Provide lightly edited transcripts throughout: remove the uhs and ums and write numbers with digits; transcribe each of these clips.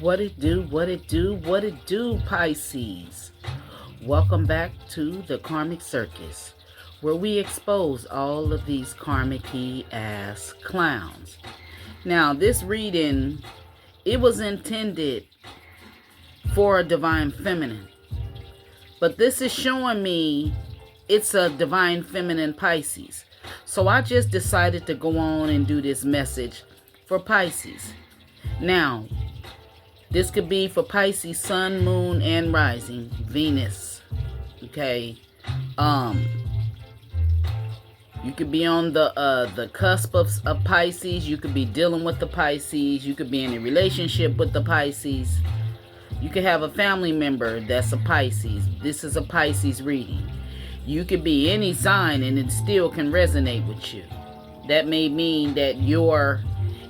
What it do, what it do, what it do, Pisces. Welcome back to the Karmic Circus, where we expose all of these karmic-y ass clowns. Now, this reading, it was intended for a divine feminine, but this is showing me it's a divine feminine Pisces. So I just decided to go on and do this message for Pisces. Now, this could be for Pisces, sun, moon, and rising, Venus. Okay. You could be on the cusp of Pisces. You could be dealing with the Pisces. You could be in a relationship with the Pisces. You could have a family member that's a Pisces. This is a Pisces reading. You could be any sign and it still can resonate with you. That may mean that you're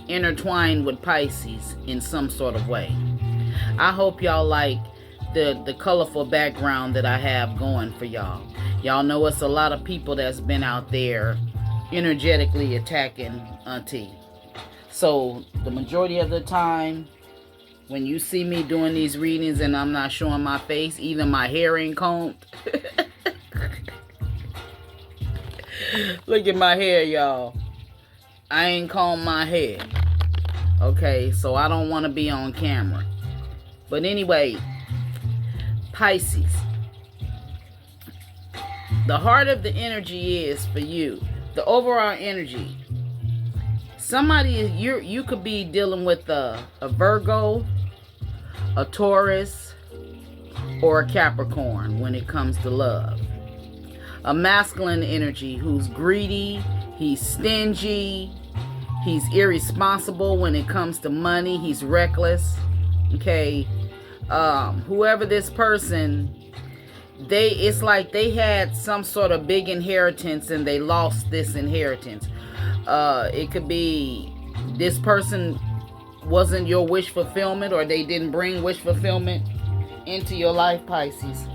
intertwined with Pisces in some sort of way. I hope y'all like the colorful background that I have going for y'all. Y'all know it's a lot of people that's been out there energetically attacking Aunty. So the majority of the time, when you see me doing these readings and I'm not showing my face, even my hair ain't combed. Look at my hair, y'all. I ain't combed my hair. Okay, so I don't want to be on camera. But anyway, Pisces. The heart of the energy is for you. The overall energy. Somebody, you could be dealing with a Virgo, a Taurus, or a Capricorn when it comes to love. A masculine energy who's greedy, he's stingy, he's irresponsible when it comes to money, he's reckless. Okay, whoever this person, it's like they had some sort of big inheritance and they lost this inheritance. It could be this person wasn't your wish fulfillment, or they didn't bring wish fulfillment into your life, Pisces.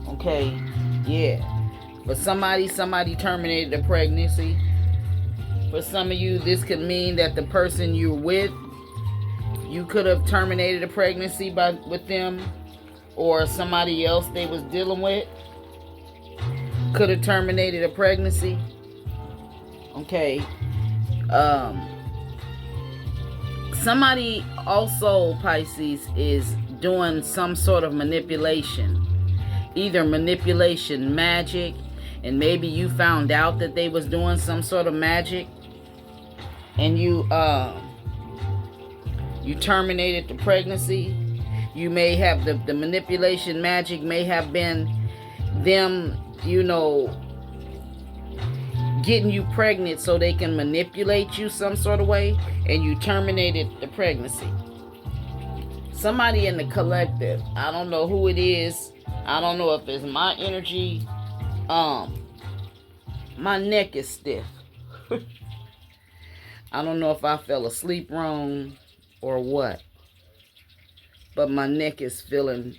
Okay, yeah. For somebody terminated a pregnancy. For some of you, this could mean that the person you're with, you could have terminated a pregnancy with them, or somebody else they was dealing with could have terminated a pregnancy. Okay. Somebody also, Pisces, is doing some sort of manipulation. Either manipulation, magic, and maybe you found out that they was doing some sort of magic and you terminated the pregnancy. You may have the manipulation magic may have been them, getting you pregnant so they can manipulate you some sort of way, and you terminated the pregnancy. Somebody in the collective, I don't know who it is. I don't know if it's my energy. My neck is stiff. I don't know if I fell asleep wrong or what, but my neck is feeling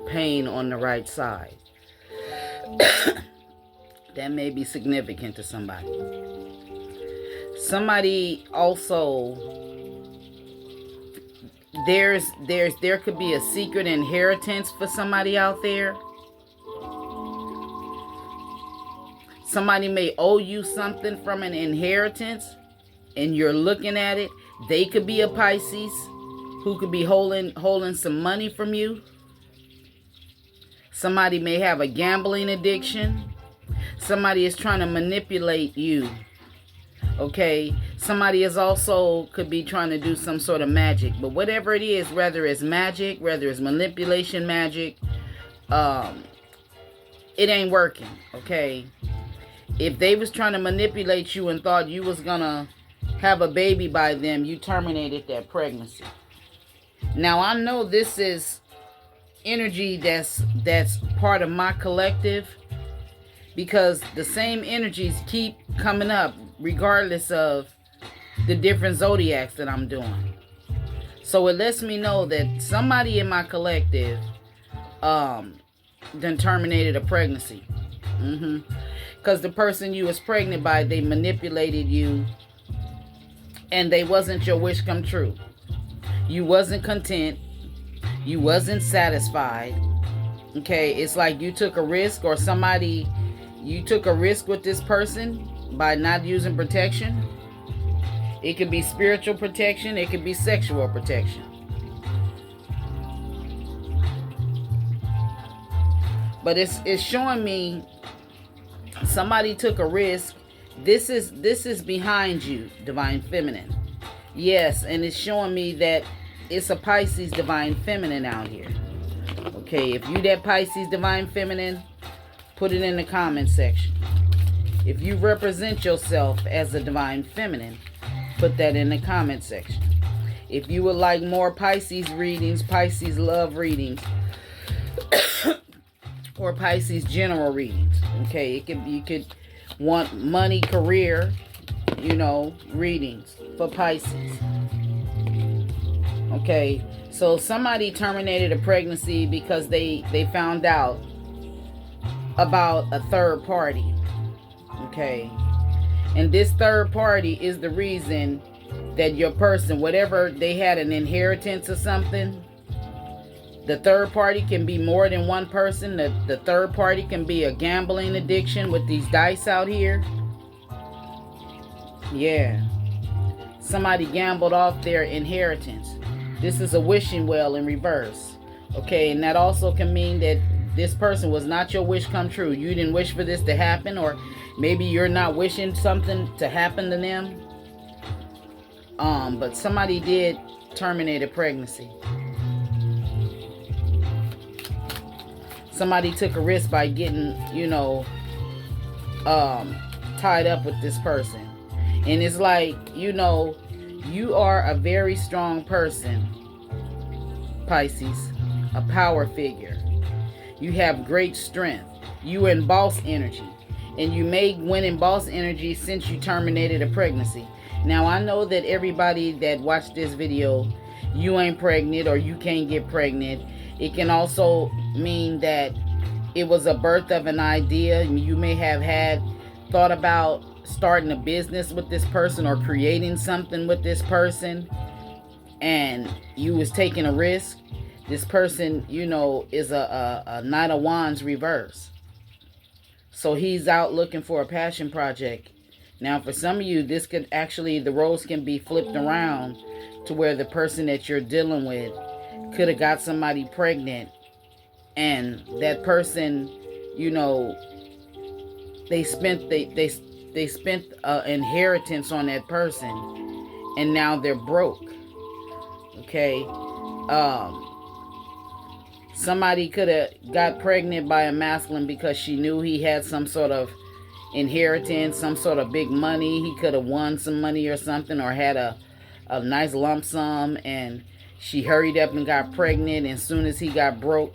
pain on the right side. That may be significant to somebody. Somebody also, there could be a secret inheritance for somebody out there. Somebody may owe you something from an inheritance and you're looking at it. They could be a Pisces who could be holding some money from you. Somebody may have a gambling addiction. Somebody is trying to manipulate you. Okay, somebody is also could be trying to do some sort of magic. But whatever it is, whether it's magic, whether it's manipulation magic, it ain't working. Okay, if they was trying to manipulate you and thought you was gonna have a baby by them, you terminated that pregnancy. Now I know this is energy that's part of my collective, because the same energies keep coming up regardless of the different zodiacs that I'm doing. So it lets me know that somebody in my collective then terminated a pregnancy. Because the person you was pregnant by, they manipulated you and they wasn't your wish come true. You wasn't content. You wasn't satisfied. Okay, it's like you took a risk, or you took a risk with this person by not using protection. It could be spiritual protection. It could be sexual protection. But it's showing me somebody took a risk. This is behind you, Divine Feminine. Yes, and it's showing me that it's a Pisces Divine Feminine out here. Okay, if you that Pisces Divine Feminine, put it in the comment section. If you represent yourself as a Divine Feminine, put that in the comment section. If you would like more Pisces readings, Pisces love readings, or Pisces general readings, okay, you could want money, career, readings for Pisces. Okay, so somebody terminated a pregnancy because they found out about a third party. Okay, and this third party is the reason that your person, whatever, they had an inheritance or something. The third party can be more than one person. The third party can be a gambling addiction with these dice out here. Yeah. Somebody gambled off their inheritance. This is a wishing well in reverse. Okay, and that also can mean that this person was not your wish come true. You didn't wish for this to happen, or maybe you're not wishing something to happen to them. But somebody did terminate a pregnancy. Somebody took a risk by getting, tied up with this person. And it's like, you are a very strong person, Pisces, a power figure. You have great strength. You are in boss energy. And you may win in boss energy since you terminated a pregnancy. Now, I know that everybody that watched this video, you ain't pregnant or you can't get pregnant. It can also mean that it was a birth of an idea. You may have thought about starting a business with this person or creating something with this person, and you was taking a risk. This person, is a Knight of Wands reverse. So he's out looking for a passion project. Now, for some of you, this could actually, the roles can be flipped around to where the person that you're dealing with could have got somebody pregnant, and that person, they spent inheritance on that person, and now they're broke. Okay, somebody could have got pregnant by a masculine because she knew he had some sort of inheritance, some sort of big money. He could have won some money or something, or had a nice lump sum, and she hurried up and got pregnant. And as soon as he got broke,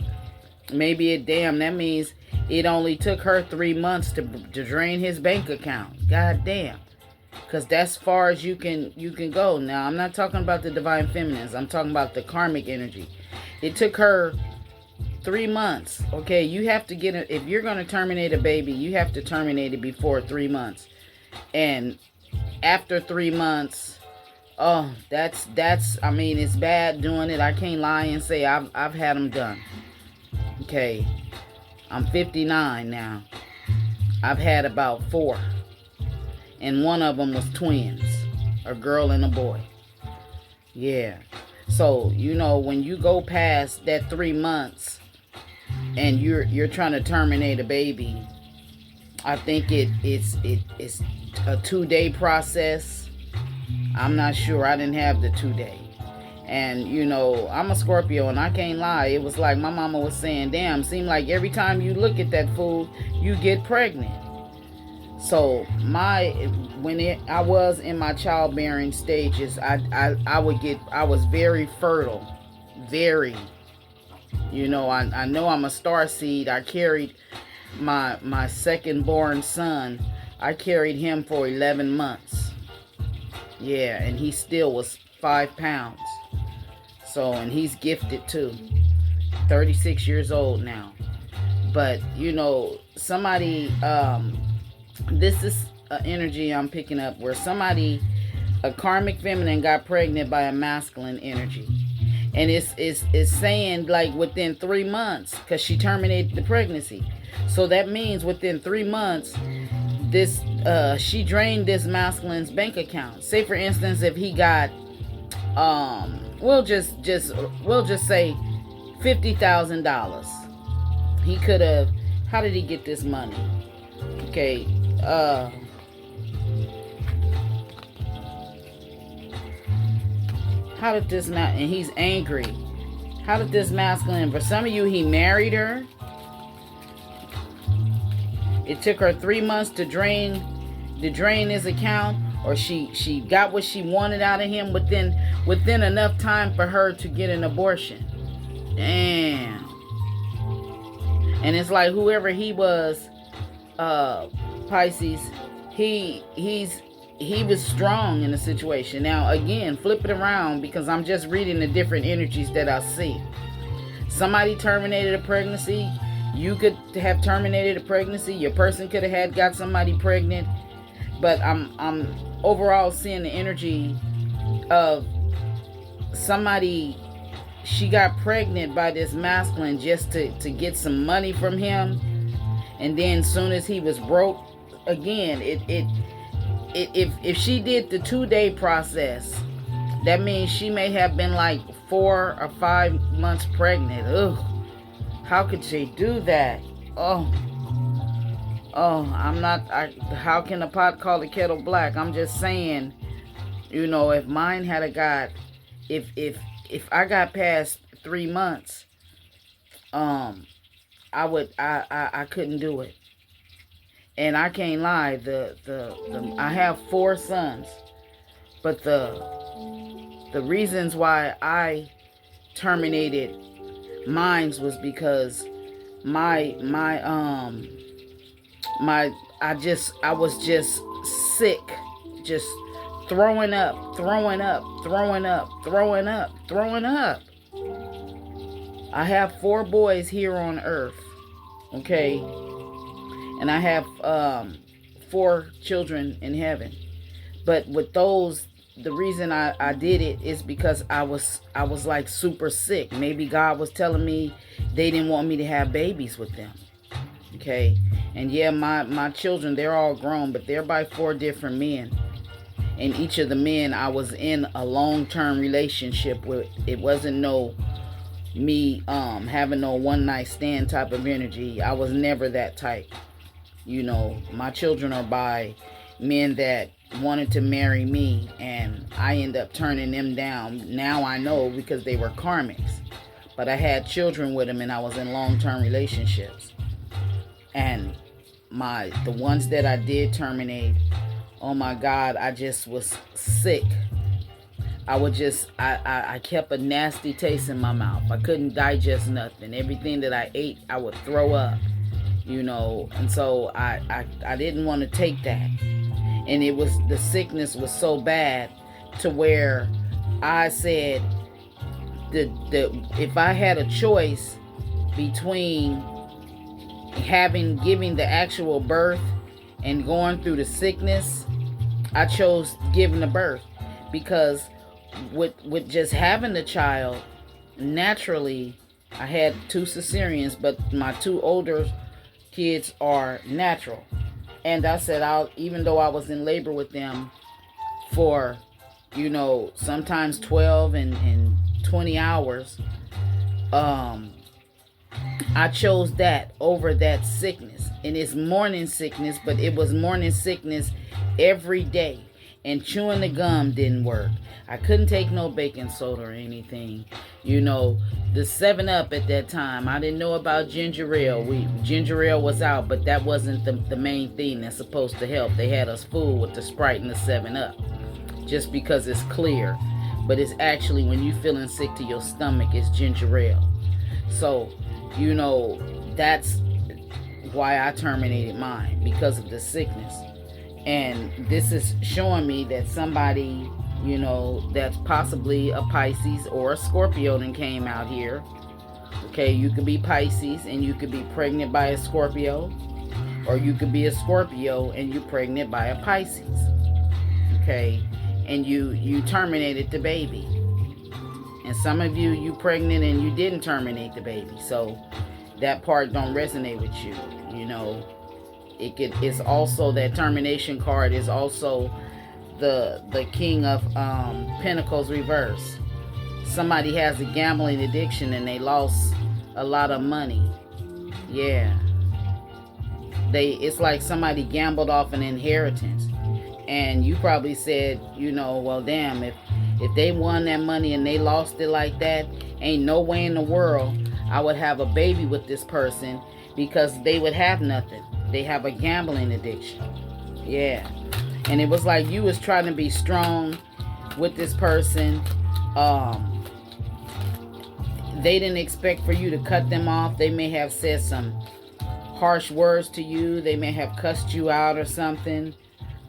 that means it only took her 3 months to drain his bank account. God damn. Because that's far as you can go. Now, I'm not talking about the Divine Feminines. I'm talking about the karmic energy. It took her 3 months. Okay, you have to get it. If you're going to terminate a baby, you have to terminate it before 3 months. And after 3 months, that's it's bad doing it. I can't lie and say I've had them done. Okay, I'm 59 now. I've had about 4. And one of them was twins, a girl and a boy. Yeah. So, when you go past that 3 months and you're trying to terminate a baby, I think it's a 2-day process. I'm not sure. I didn't have the 2-day. And, I'm a Scorpio, and I can't lie. It was like my mama was saying, damn, seemed like every time you look at that fool, you get pregnant. So, I was in my childbearing stages, I was very fertile. Very. I know I'm a star seed. I carried my second born son. I carried him for 11 months. Yeah, and he still was 5 pounds. So, and he's gifted too. 36 years old now. But, somebody, this is an energy I'm picking up where somebody, a karmic feminine, got pregnant by a masculine energy. And it's saying like within 3 months, because she terminated the pregnancy. So that means within 3 months, this she drained this masculine's bank account. Say for instance, if he got we'll just say $50,000. He could have. How did he get this money? Okay, how did this and he's angry. How did this masculine? For some of you, he married her. It took her 3 months to drain his account, or she got what she wanted out of him within enough time for her to get an abortion. Damn. And it's like whoever he was, Pisces, he was strong in the situation. Now again, flip it around, because I'm just reading the different energies that I see. Somebody terminated a pregnancy. You could have terminated a pregnancy. Your person could have got somebody pregnant. But I'm overall seeing the energy of somebody. She got pregnant by this masculine just to get some money from him. And then soon as he was broke, again, if she did the 2-day process, that means she may have been like 4 or 5 months pregnant. Ugh. How could she do that? Oh, how can a pot call the kettle black? I'm just saying, if mine had a got, if I got past 3 months, I couldn't do it. And I can't lie, I have 4 sons, but the reasons why I terminated mines was because I was just sick, just throwing up. I have 4 boys here on earth, okay? And I have 4 children in heaven. But with those, the reason I did it is because I was like super sick. Maybe God was telling me they didn't want me to have babies with them. Okay? And yeah, my children, they're all grown, but they're by 4 different men. And each of the men I was in a long-term relationship with. It wasn't me having no one-night stand type of energy. I was never that type. My children are by men that wanted to marry me, and I end up turning them down. Now I know, because they were karmics. But I had children with them, and I was in long-term relationships. And the ones that I did terminate, oh my God, I just was sick. I kept a nasty taste in my mouth. I couldn't digest nothing. Everything that I ate, I would throw up, and so I didn't want to take that. And the sickness was so bad to where I said if I had a choice between giving the actual birth and going through the sickness, I chose giving the birth, because with just having the child, naturally, I had 2 cesareans, but my 2 older kids are natural. And I said, even though I was in labor with them for, sometimes 12 and 20 hours, I chose that over that sickness. And it's morning sickness, but it was morning sickness every day. And chewing the gum didn't work. I couldn't take no baking soda or anything. The 7-Up at that time, I didn't know about ginger ale. Ginger ale was out, but that wasn't the main thing that's supposed to help. They had us fooled with the Sprite and the 7-Up. Just because it's clear. But it's actually, when you're feeling sick to your stomach, it's ginger ale. So, that's why I terminated mine, because of the sickness. And this is showing me that somebody, that's possibly a Pisces or a Scorpio that came out here. Okay, you could be Pisces and you could be pregnant by a Scorpio. Or you could be a Scorpio and you're pregnant by a Pisces. Okay, and you terminated the baby. And some of you, you pregnant and you didn't terminate the baby. So that part don't resonate with you. You know, it's also that termination card is also the King of Pentacles reverse. Somebody has a gambling addiction and they lost a lot of money. Yeah. It's like somebody gambled off an inheritance. And you probably said, you know, well, damn, if they won that money and they lost it like that, ain't no way in the world I would have a baby with this person, because they would have nothing. They have a gambling addiction. Yeah. And it was like you was trying to be strong with this person. They didn't expect for you to cut them off. They may have said some harsh words to you. They may have cussed you out or something.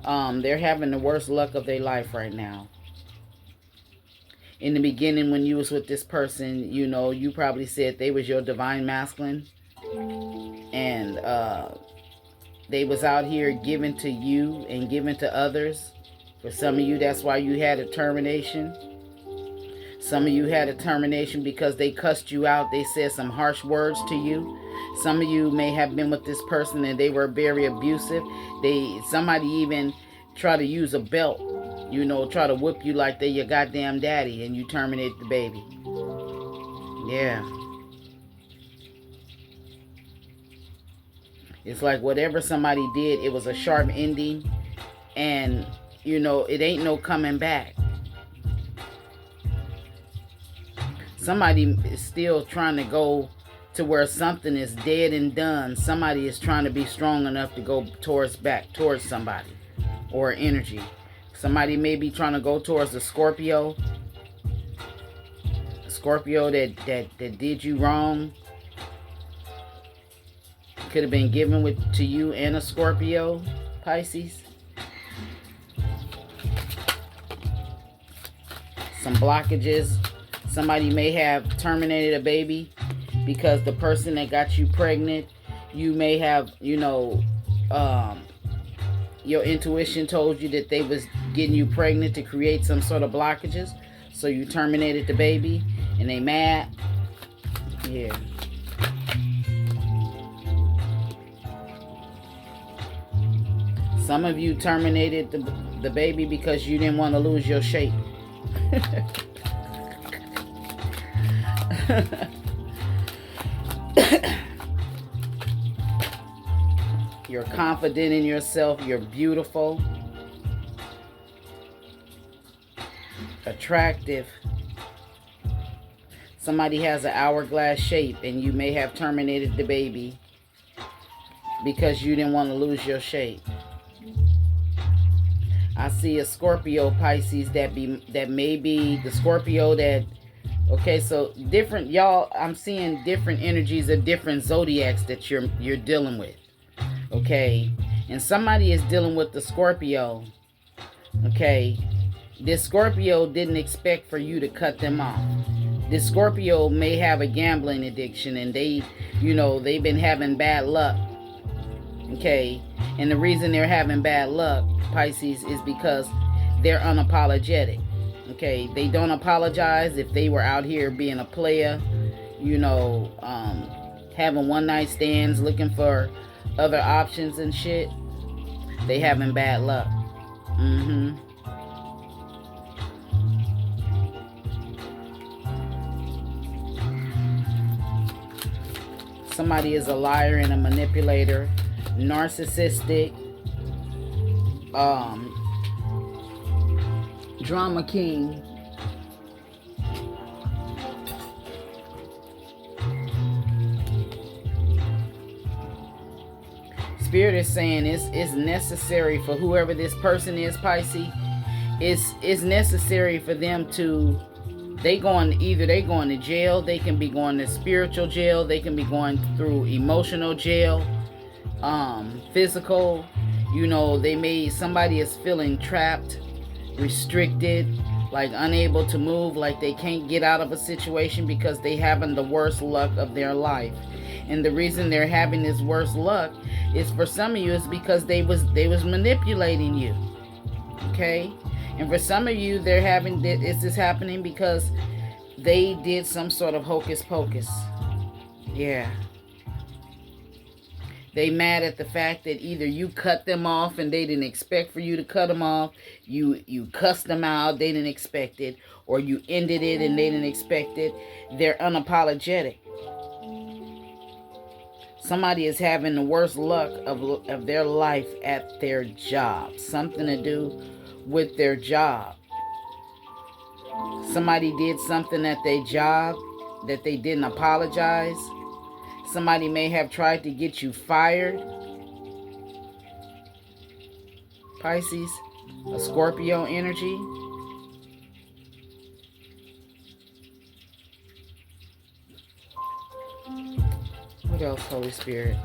They're having the worst luck of their life right now. In the beginning, when you was with this person, you know, you probably said they was your divine masculine. And they was out here giving to you and giving to others. For some of you, that's why you had a termination. Some of you had a termination because they cussed you out. They said some harsh words to you. Some of you may have been with this person and they were very abusive. Somebody even tried to use a belt, you know, try to whip you like they're your goddamn daddy, and you terminate the baby. Yeah. It's like whatever somebody did, it was a sharp ending, and, you know, it ain't no coming back. Somebody is still trying to go to where something is dead and done. Somebody is trying to be strong enough to go back towards somebody or energy. Somebody may be trying to go towards a Scorpio. A Scorpio that did you wrong. Could have been given to you and a Scorpio, Pisces. Some blockages. Somebody may have terminated a baby because the person that got you pregnant, you may have, you know, your intuition told you that they was getting you pregnant to create some sort of blockages. So you terminated the baby and they mad. Yeah. Some of you terminated the baby because you didn't want to lose your shape. You're confident in yourself. You're beautiful, attractive. Somebody has an hourglass shape and you may have terminated the baby because you didn't want to lose your shape. I see a Scorpio, Pisces, that may be the Scorpio that, okay, so different, y'all, I'm seeing different energies of different zodiacs that you're dealing with. Okay, and somebody is dealing with the Scorpio. Okay, this Scorpio didn't expect for you to cut them off. This Scorpio may have a gambling addiction and they've been having bad luck. Okay, and the reason they're having bad luck, Pisces, is because they're unapologetic. Okay, they don't apologize if they were out here being a player, having one night stands, looking for other options and shit. They having bad luck. Somebody is a liar and a manipulator, narcissistic, drama king. Spirit is saying it's necessary for whoever this person is, Pisces. It's necessary for them to, they going to jail. They can be going to spiritual jail. They can be going through emotional jail, physical. Somebody is feeling trapped, restricted, like unable to move, like they can't get out of a situation because they having the worst luck of their life. And the reason they're having this worst luck is, for some of you, is because they was manipulating you. Okay? And for some of you, this is happening because They did some sort of hocus pocus. Yeah. They mad at the fact that either you cut them off and they didn't expect for you to cut them off. You cussed them out, they didn't expect it. Or you ended it and they didn't expect it. They're unapologetic. Somebody is having the worst luck of their life at their job. Something to do with their job. Somebody did something at their job that they didn't apologize. Somebody may have tried to get you fired. Pisces, a Scorpio energy. What else, Holy Spirit?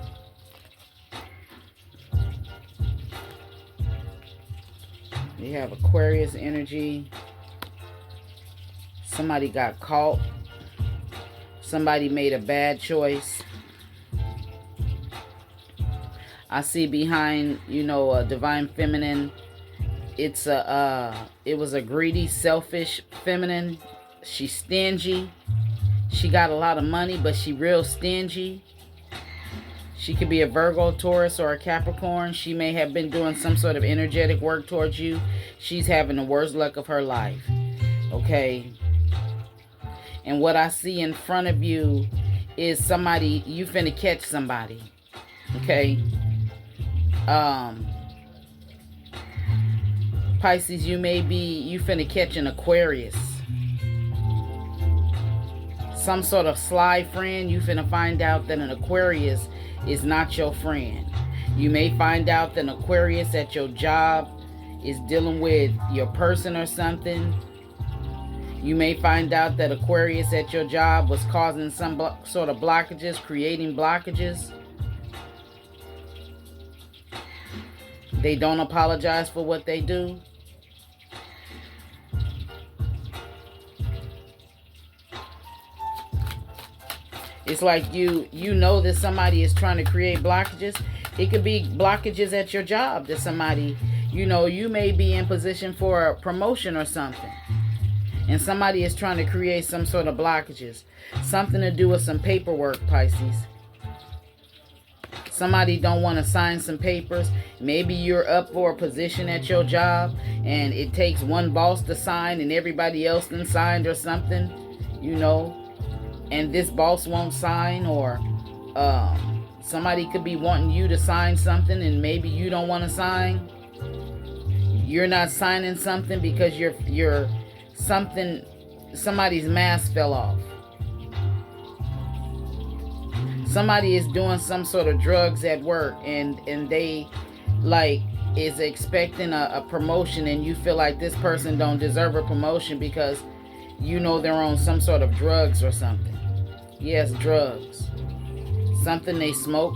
We have Aquarius energy. Somebody got caught. Somebody made a bad choice. I see behind, a divine feminine. It was a greedy, selfish feminine. She's stingy. She got a lot of money, but she real stingy. She could be a Virgo, Taurus, or a Capricorn. She may have been doing some sort of energetic work towards you. She's having the worst luck of her life. Okay? And what I see in front of you is somebody, you finna catch somebody. Okay? Pisces, you finna catch an Aquarius. Some sort of sly friend. You finna find out that an Aquarius is not your friend. You may find out that an Aquarius at your job is dealing with your person or something. You may find out that Aquarius at your job was causing some sort of blockages, creating blockages. They don't apologize for what they do. It's like you know that somebody is trying to create blockages. It could be blockages at your job that somebody, you may be in position for a promotion or something. And somebody is trying to create some sort of blockages. Something to do with some paperwork, Pisces. Somebody don't want to sign some papers. Maybe you're up for a position at your job and it takes one boss to sign and everybody else then signed or something, and this boss won't sign, or somebody could be wanting you to sign something and maybe you don't want to sign. You're not signing something because somebody's mask fell off. Somebody is doing some sort of drugs at work and they is expecting a promotion, and you feel like this person don't deserve a promotion because they're on some sort of drugs or something. Yes, drugs. Something they smoke.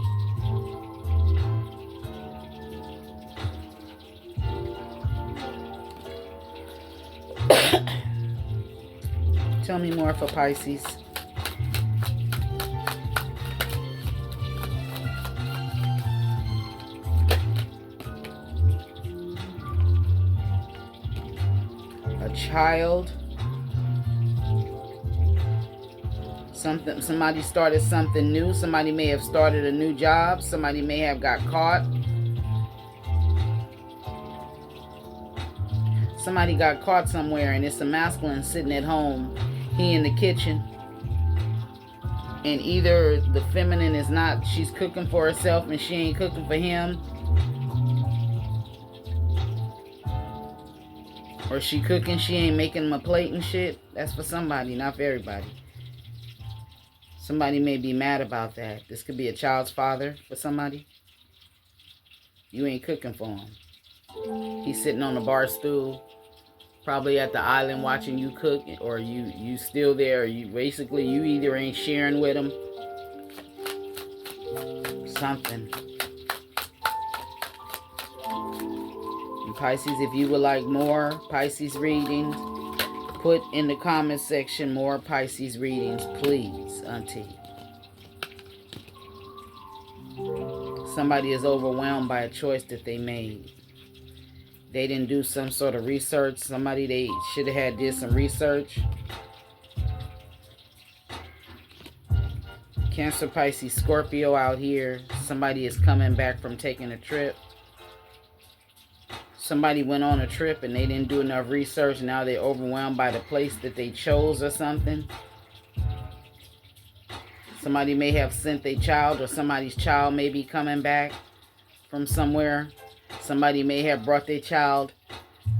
Tell me more for Pisces. A child. Somebody started something new. Somebody may have started a new job. Somebody may have got caught. Somebody got caught somewhere and it's a masculine sitting at home. He in the kitchen. And either the feminine is not, she's cooking for herself and she ain't cooking for him. Or she cooking, she ain't making him a plate and shit. That's for somebody, not for everybody. Somebody may be mad about that. This could be a child's father for somebody. You ain't cooking for him. He's sitting on the bar stool, probably at the island watching you cook, or you still there. You either ain't sharing with him. Something. And Pisces, if you would like more Pisces readings, put in the comment section more Pisces readings, please, Auntie. Somebody is overwhelmed by a choice that they made. They didn't do some sort of research. Somebody they should have did some research. Cancer, Pisces, Scorpio out here. Somebody is coming back from taking a trip. Somebody went on a trip and they didn't do enough research. Now they're overwhelmed by the place that they chose or something. Somebody may have sent their child, or somebody's child may be coming back from somewhere. Somebody may have brought their child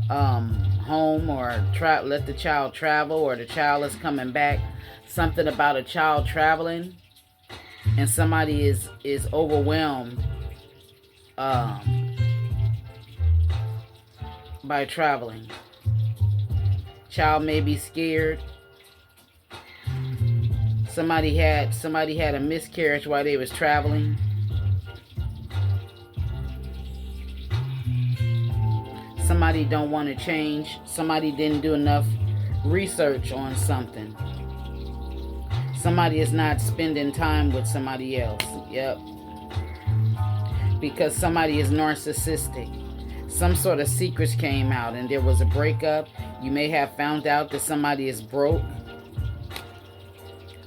home, or let the child travel, or the child is coming back. Something about a child traveling, and somebody is overwhelmed by traveling. Child may be scared. Somebody had a miscarriage while they was traveling. Somebody don't want to change. Somebody didn't do enough research on something. Somebody is not spending time with somebody else. Yep. Because somebody is narcissistic. Some sort of secrets came out and there was a breakup. You may have found out that somebody is broke,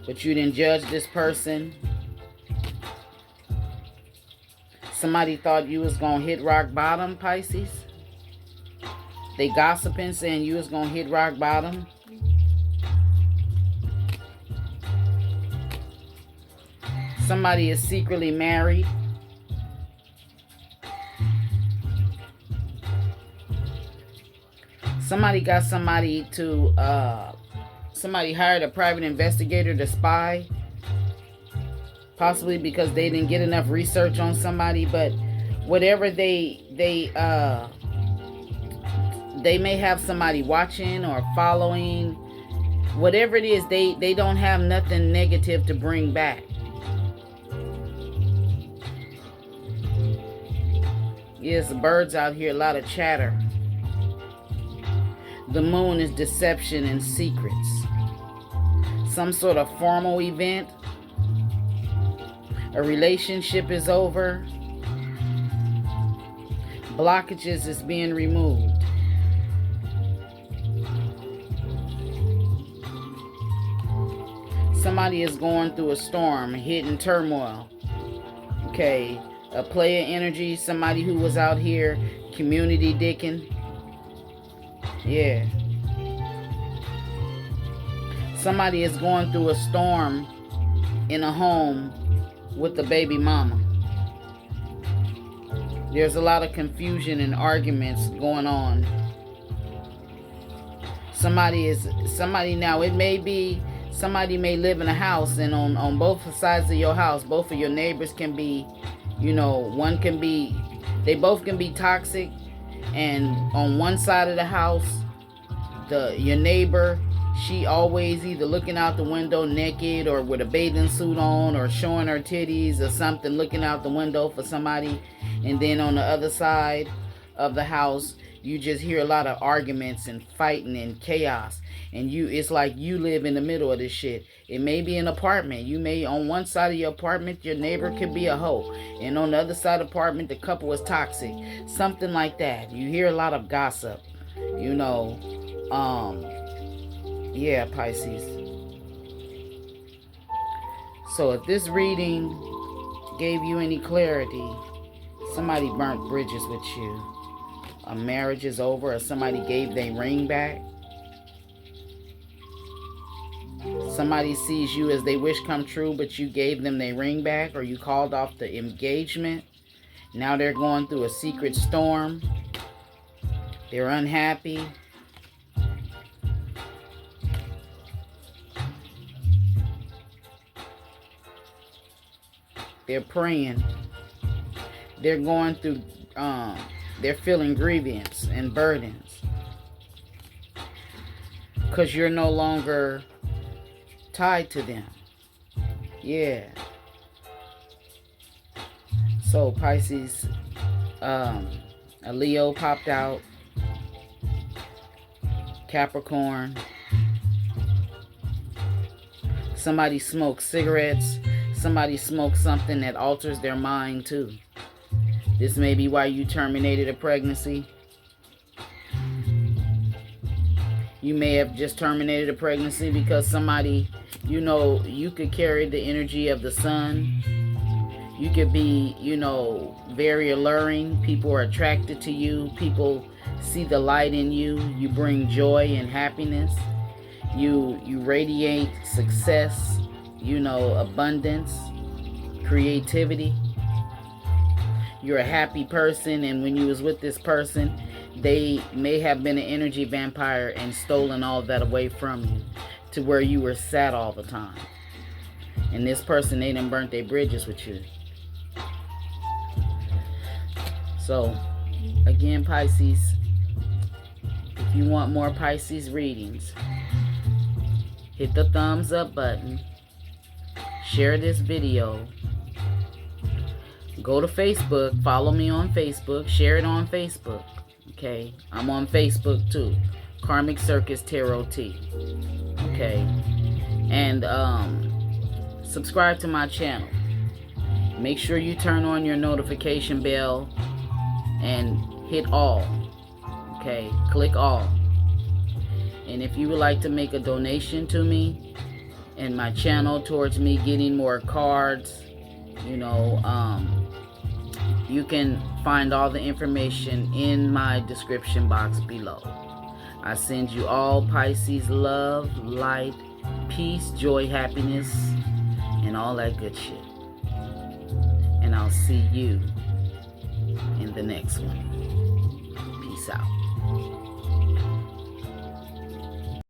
but you didn't judge this person. Somebody thought you was going to hit rock bottom, Pisces. They gossiping, saying you was going to hit rock bottom. Somebody is secretly married. Somebody got somebody to, somebody hired a private investigator to spy. Possibly because they didn't get enough research on somebody, but whatever they may have somebody watching or following. Whatever it is, they don't have nothing negative to bring back. Yes, the birds out here, a lot of chatter. The moon is deception and secrets. Some sort of formal event. A relationship is over. Blockages is being removed. Somebody is going through a storm, hitting turmoil. Okay, a player energy, somebody who was out here community dicking. Yeah. Somebody is going through a storm in a home with the baby mama. There's a lot of confusion and arguments going on. Somebody now, it may be, somebody may live in a house, and on both sides of your house, both of your neighbors can be, one can be, they both can be toxic. And on one side of the house, your neighbor, she always either looking out the window naked or with a bathing suit on or showing her titties or something, looking out the window for somebody. And then on the other side of the house, you just hear a lot of arguments and fighting and chaos. And it's like you live in the middle of this shit. It may be an apartment. You may, on one side of your apartment, your neighbor could be a hoe. And on the other side of the apartment, the couple is toxic. Something like that. You hear a lot of gossip. Yeah, Pisces. So if this reading gave you any clarity, somebody burnt bridges with you. A marriage is over, or somebody gave their ring back. Somebody sees you as they wish come true, but you gave them their ring back, or you called off the engagement. Now they're going through a secret storm. They're unhappy. They're praying. They're going through, they're feeling grievance and burdens. Because you're no longer tied to them. Yeah. So Pisces, a Leo popped out. Capricorn. Somebody smokes cigarettes. Somebody smokes something that alters their mind too. This may be why you terminated a pregnancy. You may have just terminated a pregnancy because somebody, you know, you could carry the energy of the sun. You could be, you know, very alluring. People are attracted to you. People see the light in you. You bring joy and happiness. You radiate success, you know, abundance, creativity. You're a happy person, and when you was with this person, they may have been an energy vampire and stolen all that away from you to where you were sad all the time. And this person, they done burnt their bridges with you. So, again, Pisces, if you want more Pisces readings, hit the thumbs up button, share this video, go to Facebook, follow me on Facebook, share it on Facebook. Okay, I'm on Facebook too, Karmic Circus Tarot T. Okay, and subscribe to my channel. Make sure you turn on your notification bell and hit all. Okay, click all. And if you would like to make a donation to me and my channel towards me getting more cards, you know, you can find all the information in my description box below. I send you all Pisces love, light, peace, joy, happiness, and all that good shit. And I'll see you in the next one. Peace out.